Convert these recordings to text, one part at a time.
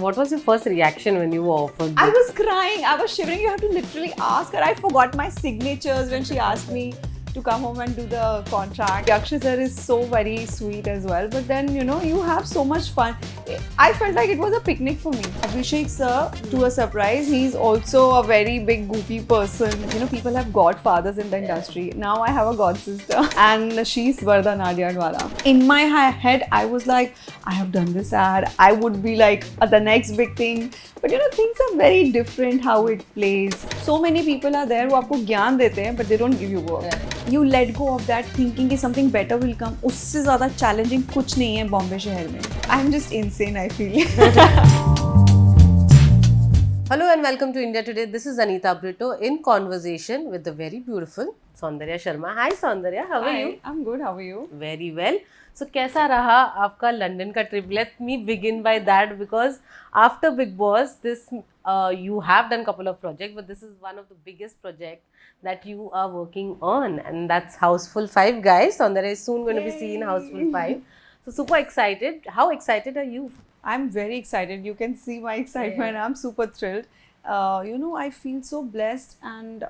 What was your first reaction when you were offered I this? was crying. I was shivering. You have to literally ask her. I forgot my signatures when she asked me to come home and do the contract. Akshay sir is so very sweet as well. But then, you have so much fun. I felt like it was a picnic for me. Abhishek sir, to a surprise, he's also a very big goofy person. People have godfathers in the industry. Now I have a god sister and she's Vardha Nadiadwala. In my head, I was like, I have done this ad. I would be like the next big thing. But things are very different how it plays. So many people are there who आपको ज्ञान देते हैं, but they don't give you work. You let go of that thinking कि something better will come. उससे ज़्यादा challenging कुछ नहीं है बॉम्बे शहर में. I'm just insane, I feel. Hello and welcome to India Today. This is Anita Britto in conversation with the very beautiful Soundarya Sharma. Hi Soundarya, how are you? I'm good. How are you? Very well. So कैसा रहा आपका London का trip? Let me begin by that because after Big Boss, you have done couple of projects, but this is one of the biggest projects that you are working on, and that's Housefull 5, guys. Soundarya is soon going to be seen in Housefull 5. So super excited. How excited are you? I'm very excited. You can see my excitement. Yeah. I'm super thrilled. I feel so blessed, and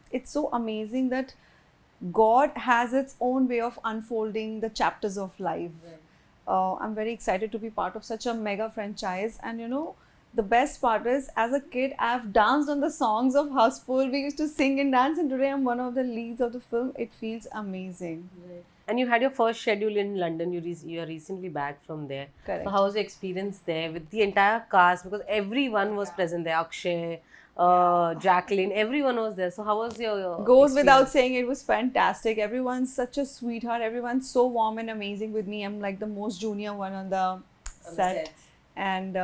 it's so amazing that God has its own way of unfolding the chapters of life. Right. I'm very excited to be part of such a mega franchise, and the best part is, as a kid, I've danced on the songs of Housefull. We used to sing and dance, and today I'm one of the leads of the film. It feels amazing. Right. And you had your first schedule in London. You are recently back from there. Correct. So how was your experience there with the entire cast? Because everyone was present there. Akshay, Jacqueline, everyone was there. So how was your Goes experience? without saying, it was fantastic. Everyone's such a sweetheart. Everyone's so warm and amazing with me. I'm like the most junior one on the set. And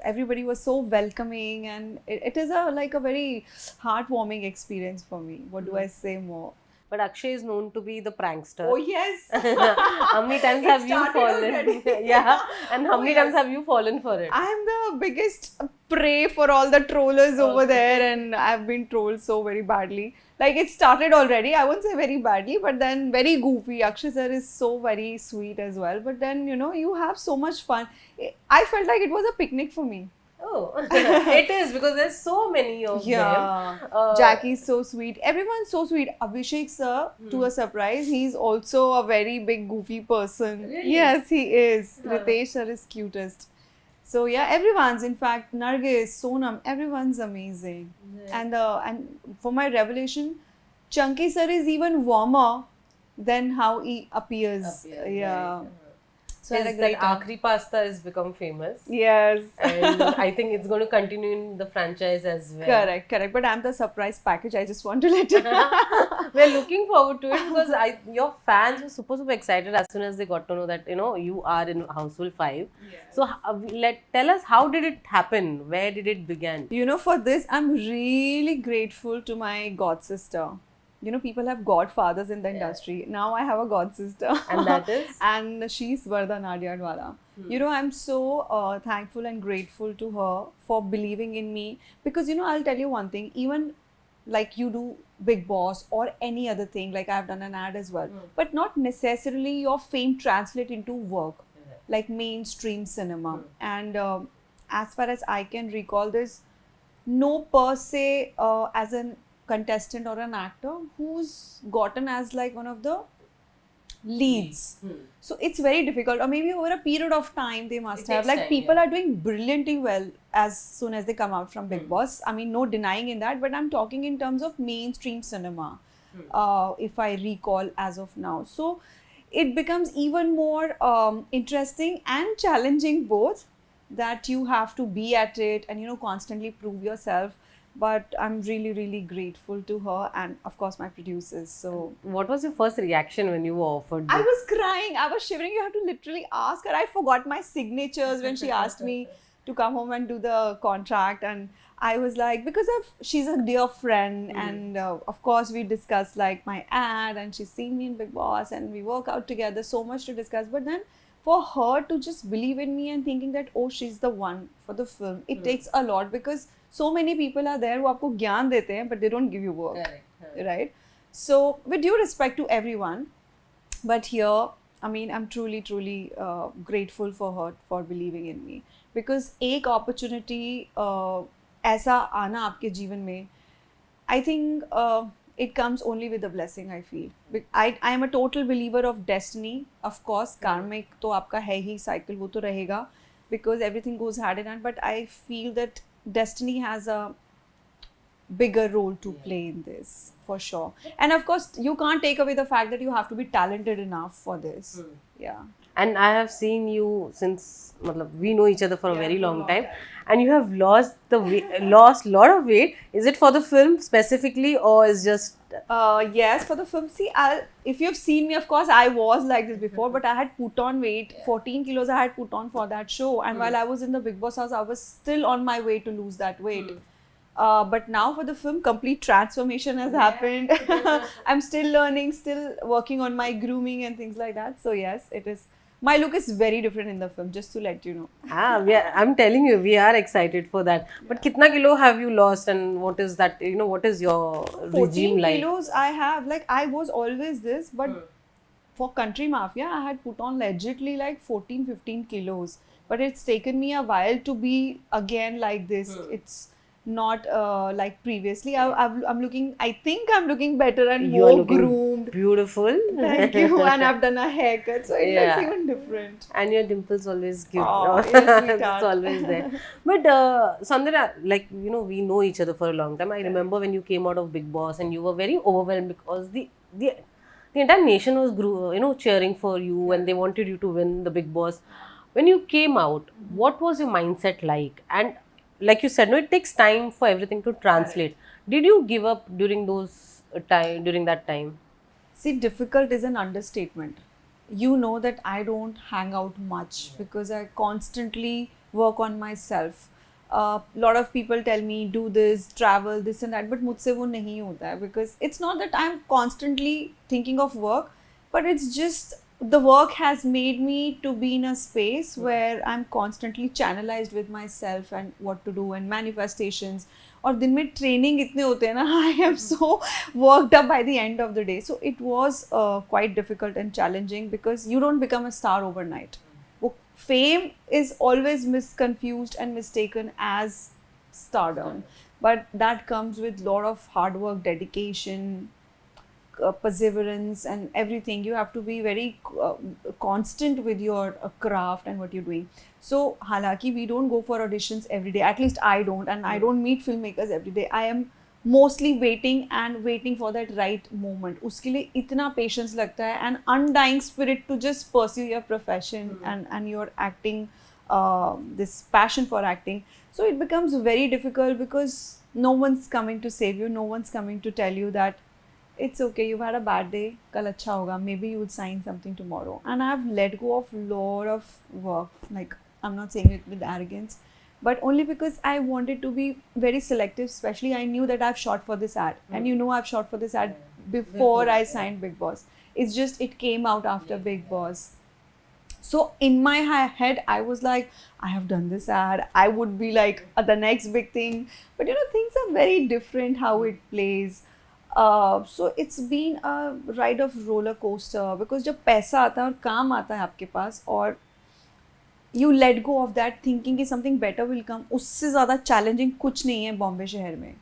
everybody was so welcoming, and it is a very heartwarming experience for me. What do I say more? But Akshay is known to be the prankster. Oh yes. How many times have you fallen? Yeah. And how many times have you fallen for it? I am the biggest prey for all the trollers over there, and I've been trolled so very badly. Like, it started already, I won't say very badly, but then very goofy. Akshay sir is so very sweet as well. But then, you have so much fun. I felt like it was a picnic for me. Oh, it is, because there's so many of them. Jackie's so sweet. Everyone's so sweet. Abhishek sir, to a surprise, he's also a very big goofy person. Really? Yes, he is. Ritesh sir is cutest. So yeah, everyone's, in fact, Nargis, Sonam, everyone's amazing. Yeah. And for my revelation, Chunky sir is even warmer than how he appears. Yeah. Right. So that Akhri pasta has become famous. Yes. And I think it's going to continue in the franchise as well. Correct. But I'm the surprise package. I just want to let you know. We're looking forward to it because your fans were super excited as soon as they got to know that you are in Housefull 5. Yes. So tell us, how did it happen? Where did it begin? For this, I'm really grateful to my god sister. People have godfathers in the industry. Now I have a god sister. And that is? And she's Vardha Nadiadwala. I'm so thankful and grateful to her for believing in me. Because, I'll tell you one thing. Even like you do Big Boss or any other thing, like I've done an ad as well. But not necessarily your fame translate into work. Like mainstream cinema. And as far as I can recall, there's no per se as an contestant or an actor who's gotten as like one of the leads. So it's very difficult, or maybe over a period of time they must have, like, people are doing brilliantly well as soon as they come out from Big Boss. I mean, no denying in that, but I'm talking in terms of mainstream cinema, if I recall as of now. So it becomes even more interesting and challenging both, that you have to be at it and constantly prove yourself. But I'm really grateful to her and of course my producers. So what was your first reaction when you were offered this? I was crying, I was shivering. You have to literally ask her. I forgot my signatures when she asked me to come home and do the contract, and I was like, because she's a dear friend, and of course we discussed like my ad, and she's seen me in Big Boss and we work out together, so much to discuss. But then for her to just believe in me and thinking that, oh, she's the one for the film, it takes a lot, because so many people are there who आपको ज्ञान देते हैं, but they don't give you work. Correct. Right? So with due respect to everyone, but here I mean, I'm truly grateful for her for believing in me. Because एक opportunity ऐसा आना आपके जीवन में, I think it comes only with a blessing, I feel. I am a total believer of destiny. Of course, karmic तो आपका है ही, cycle वो तो रहेगा, because everything goes hand in hand. But I feel that destiny has a bigger role to play in this, for sure. And of course, you can't take away the fact that you have to be talented enough for this. Yeah. And I have seen you since we know each other for a very long time, and you have lost lost lot of weight. Is it for the film specifically, or is just Yes, for the film. See, if you've seen me, of course, I was like this before, but I had put on weight, 14 kilos I had put on for that show. And while I was in the Big Boss house, I was still on my way to lose that weight. But now for the film, complete transformation has happened. I'm still learning, still working on my grooming and things like that. So yes, it is. My look is very different in the film, just to let you know. I'm telling you, we are excited for that. But kitna kilo have you lost, and what is that? What is your regime 14 like? kilos I have. Like, I was always this, but for Country Mafia, I had put on legitly like 14-15 kilos. But it's taken me a while to be again like this. It's not like previously. I'm looking, I think I'm looking better and You are more looking groomed. beautiful. Thank you. And I've done a haircut, so it looks even different. And your dimples always give. Oh, yes, It's sweetheart. always there. But Soundarya, we know each other for a long time. I remember when you came out of Big Boss and you were very overwhelmed because the entire nation was cheering for you and they wanted you to win the Big Boss. When you came out, what was your mindset like? And like you said, no, it takes time for everything to translate. Did you give up during that time? See, difficult is an understatement. You know that I don't hang out much because I constantly work on myself. Lot of people tell me do this, travel, this and that, but मुझसे वो नहीं होता है because it's not that I'm constantly thinking of work, but it's just the work has made me to be in a space where I'm constantly channelized with myself and what to do and manifestations. और दिन में training इतने होते हैं ना, I am so worked up by the end of the day. So it was quite difficult and challenging because you don't become a star overnight. Fame is always misconfused and mistaken as stardom, but that comes with lot of hard work, dedication, perseverance and everything. You have to be very constant with your craft and what you're doing. So halaki we don't go for auditions every day, at least I don't, and I don't meet filmmakers every day. I am mostly waiting for that right moment. Uske liye itna patience lagta hai and undying spirit to just pursue your profession and your acting, this passion for acting. So it becomes very difficult because no one's coming to save you, no one's coming to tell you that it's okay, you've had a bad day, kal acha hoga, maybe you'll sign something tomorrow. And I've let go of lot of work, like I'm not saying it with arrogance, but only because I wanted to be very selective. Especially I knew that I've shot for this ad, and I've shot for this ad before I signed Big Boss. It's just it came out after Big Boss. So in my head, I was like, I have done this ad, I would be like the next big thing. But things are very different how it plays. So it's been a ride of roller coaster because जब पैसा आता है और काम आता है आपके पास और you let go of that thinking कि something better will come, उससे ज़्यादा challenging कुछ नहीं है बॉम्बे शहर में.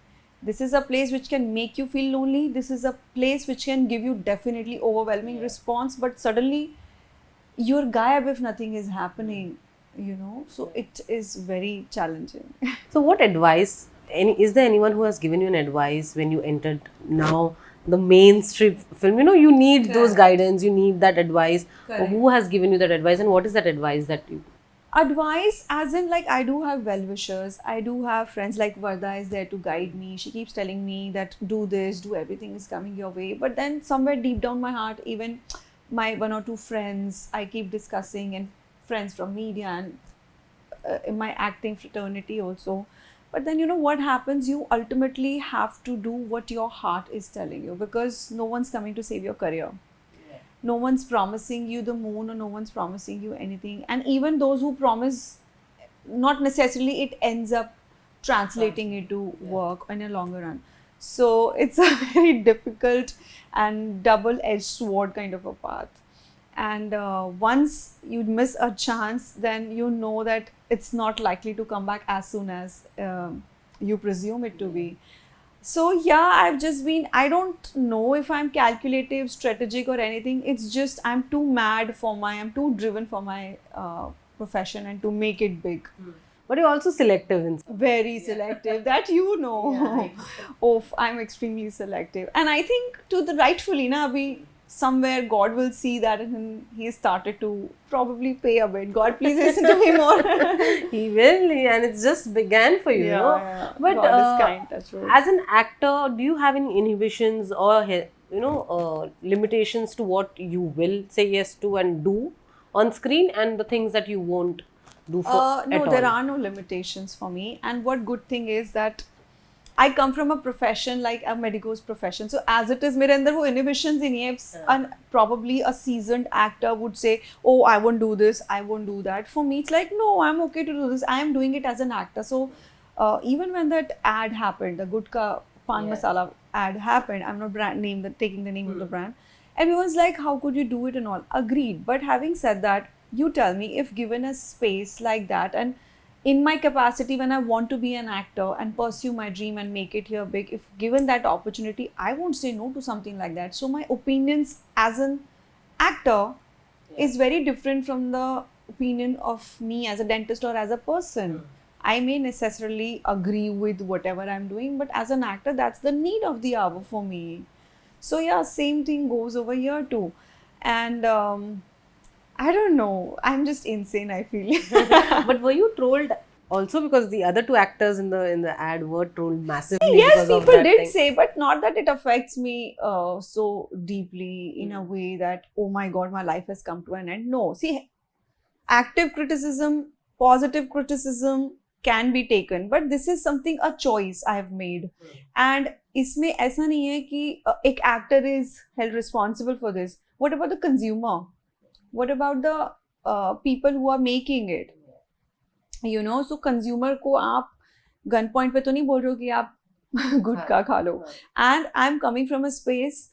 This is a place which can make you feel lonely. This is a place which can give you definitely overwhelming response, but suddenly you're गायब if nothing is happening, so it is very challenging. So what advice, is there anyone who has given you an advice when you entered now the mainstream film? You need those guidance, you need that advice. Who has given you that advice and what is that advice that you... Advice as in like I do have well-wishers, I do have friends like Varda is there to guide me. She keeps telling me that do this, do everything is coming your way. But then somewhere deep down my heart, even my one or two friends I keep discussing and friends from media and in my acting fraternity also. But then what happens, you ultimately have to do what your heart is telling you because no one's coming to save your career. No one's promising you the moon or no one's promising you anything. And even those who promise, not necessarily it ends up translating into work in a longer run. So it's a very difficult and double-edged sword kind of a path. and once you miss a chance, then you know that it's not likely to come back as soon as you presume it to be. So yeah, I've just been, I don't know if I'm calculative, strategic or anything. It's just I'm too mad for I'm too driven for my profession and to make it big. But you're also selective in some. Very selective, that you know. Yeah. Oh, I'm extremely selective. And I think to the rightfully, na, abhi somewhere God will see that and he started to probably pay a bit. God, please listen to me more. He will, and it's just began for you, Yeah, know. yeah. But God is kind, that's true. as an actor, do you have any inhibitions or limitations to what you will say yes to and do on screen, and the things that you won't do for No, at there all? are no limitations for me. And what good thing is that I come from a profession like a medico's profession. So as it is, मेरे अंदर वो inhibitions ही नहीं है. And probably a seasoned actor would say, oh, I won't do this, I won't do that. For me, it's like, no, I'm okay to do this. I am doing it as an actor. So even when that ad happened, the Gutka Pan Masala ad happened, I'm not taking the name of the brand. Everyone's like, how could you do it and all? Agreed. But having said that, you tell me, if given a space like that, and in my capacity when I want to be an actor and pursue my dream and make it here big, if given that opportunity, I won't say no to something like that. So my opinions as an actor is very different from the opinion of me as a dentist or as a person. I may necessarily agree with whatever I'm doing, but as an actor, that's the need of the hour for me. So yeah, same thing goes over here too. And I don't know. I'm just insane, I feel. But were you trolled also, because the other two actors in the ad were trolled massively? Yes, because of people that did thing. say, but not that it affects me so deeply in a way that, oh my God, my life has come to an end. No, see, active criticism, positive criticism can be taken, but this is something, a choice I have made. And इसमें ऐसा नहीं है कि एक actor is held responsible for this. What about the consumer? What about the people who are making it? You know, so consumer को आप gun point पे तो नहीं बोल रहे हो कि आप गुटखा खा लो. And I'm coming from a space,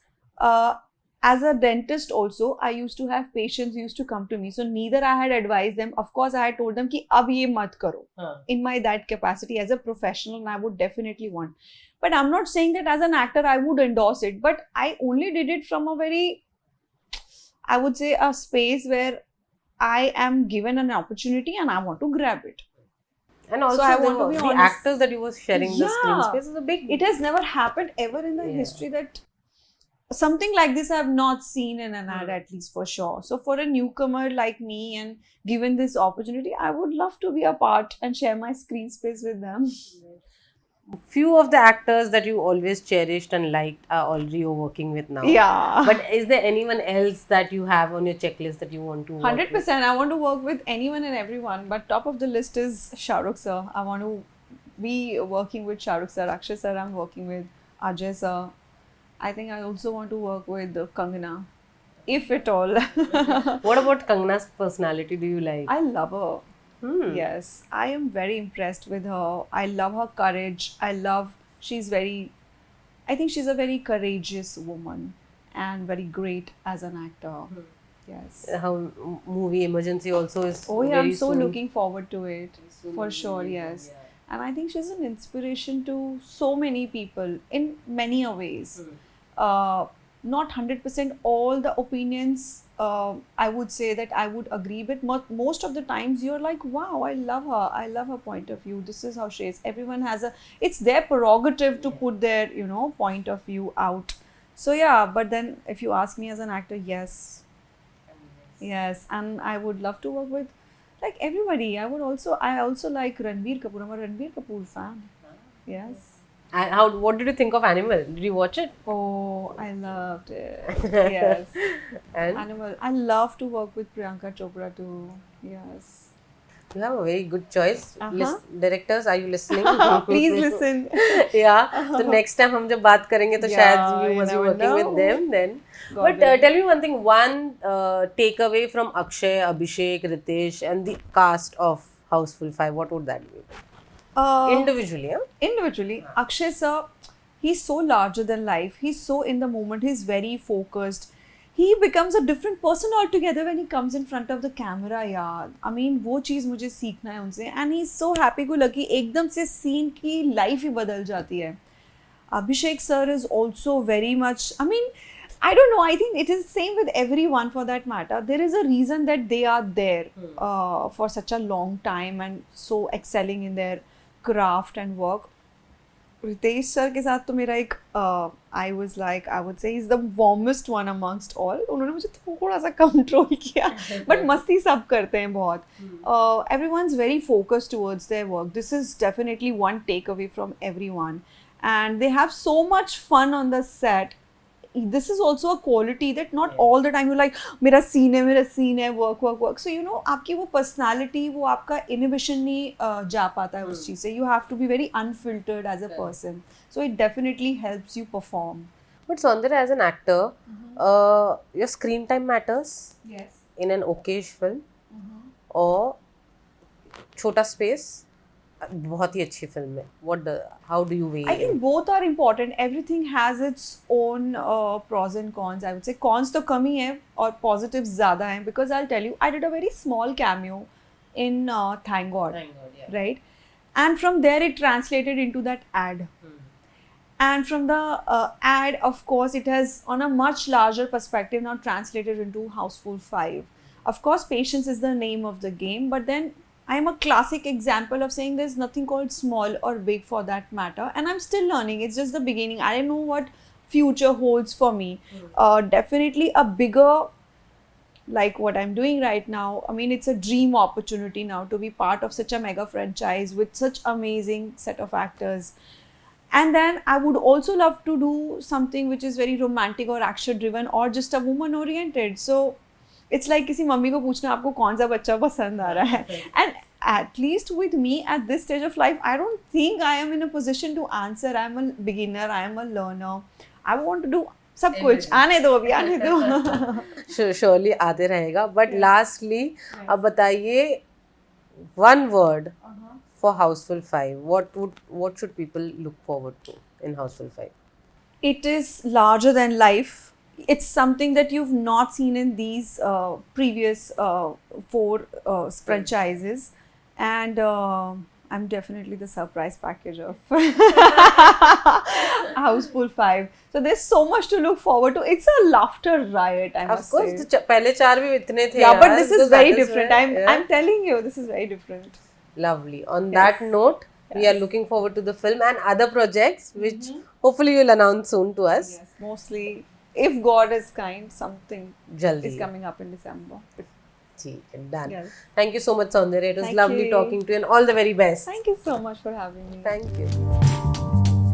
as a dentist also, I used to have patients who used to come to me. So neither I had advised them. Of course, I had told them कि अब ये मत करो. In my that capacity as a professional, and I would definitely want. But I'm not saying that as an actor I would endorse it. But I only did it from a very, I would say, a space where I am given an opportunity and I want to grab it. And also, I want to be the honest. actors that you were sharing the screen space is a big. It has never happened ever in the history that something like this I have not seen in an ad, at least for sure. So for a newcomer like me, and given this opportunity, I would love to be a part and share my screen space with them. Few of the actors that you always cherished and liked are already you're working with now. Yeah. But is there anyone else that you have on your checklist that you want to work 100%. with? I want to work with anyone and everyone. But top of the list is Shah Rukh sir. I want to be working with Shah Rukh sir. Akshay sir, I'm working with Ajay sir. I think I also want to work with Kangana, if at all. What about Kangana's personality do you like? I love her. Yes, I am very impressed with her. I love her courage. I think she's a very courageous woman and very great as an actor. Yes. How movie Emergency also is. Oh yeah, very I'm so soon. looking forward to it. For sure, yes. And I think she's an inspiration to so many people in many a ways. Not 100% all the opinions I would say that I would agree with. Most of the times you're like, wow, I love her. I love her point of view. This is how she is. Everyone has it's their prerogative to put their, point of view out. So yeah, but then if you ask me as an actor, yes. Yes, and I would love to work with like everybody. I also like Ranbir Kapoor. I'm a Ranbir Kapoor fan. Yes. And what did you think of Animal? Did you watch it? Oh, I loved it. Yes. And Animal. I love to work with Priyanka Chopra too. Yes. you have a very good choice. Directors, are you listening? Please listen. Yeah. So next time हम जब बात करेंगे तो शायद you must be working with them then. But tell me one thing. One takeaway from Akshay, Abhishek, Ritesh, and the cast of Houseful 5. What would that be? Individually, yeah? Individually, Akshay sir, he's so larger than life. He's so in the moment. He's very focused. he becomes a different person altogether when he comes in front of the camera. यार I mean वो चीज़ मुझे सीखना है उनसे, and he's so happy go lucky, एकदम से scene की life ही बदल जाती है. Abhishek sir is also very much, I mean, I don't know, I think it is the same with everyone for that matter. There is a reason that they are there for such a long time and so excelling in their craft and work. Ritesh sir के साथ तो मेरा एक I was like, I would say he is the warmest one amongst all. उन्होंने मुझे थोड़ा सा control किया, बट मस्ती सब करते हैं बहुत. Everyone is very focused towards their work. This is definitely one takeaway from everyone, and they have so much fun on the set. This is also a quality that not all the time you're like मेरा scene है work. So you know आपकी वो personality, वो आपका inhibition नहीं जा पाता है उस चीज़ से. You have to be very unfiltered as a person. So it definitely helps you perform. But Soundarya, as an actor, your screen time matters. Yes. In an okay film or छोटा space बहुत ही अच्छी film है. How do you weigh I think both are important. Everything has its own pros and cons. I would say cons तो कम ही है और positives ज़्यादा हैं, because I'll tell you, I did a very small cameo in Thank God, yeah. right? And from there it translated into that ad. And from the ad, of course, it has on a much larger perspective now translated into Housefull 5. Of course, patience is the name of the game, but then I am a classic example of saying there's nothing called small or big for that matter, and I'm still learning. It's just the beginning. I don't know what future holds for me. Definitely a bigger, like what I'm doing right now. I mean, it's a dream opportunity now to be part of such a mega franchise with such amazing set of actors. And then I would also love to do something which is very romantic or action driven or just a woman oriented. So it's like किसी mummy को पूछना आपको कौन सा बच्चा पसंद आ रहा है. And at least with me at this stage of life, I don't think I am in a position to answer. I am a beginner, I am a learner. I want to do सब कुछ. आने दो अभी, आने दो. Surely आते रहेगा. But lastly, अब बताइए one word for Housefull 5. What should people look forward to in Housefull 5? It is larger than life. It's something that you've not seen in these previous 4 franchises, and I'm definitely the surprise package of Housefull 5. So there's so much to look forward to. It's a laughter riot, I must say. Of course, पहले 4 भी इतने थे. Yeah, but this is very different. I'm telling you, this is very different. Lovely. On that note, we are looking forward to the film and other projects which hopefully you'll announce soon to us. Yes, mostly. If God is kind, something Jaldi is coming up in December. Done. Yes. Thank you so much, Soundarya. It was Thank lovely you. talking to you, and all the very best. Thank you so much for having me. Thank you.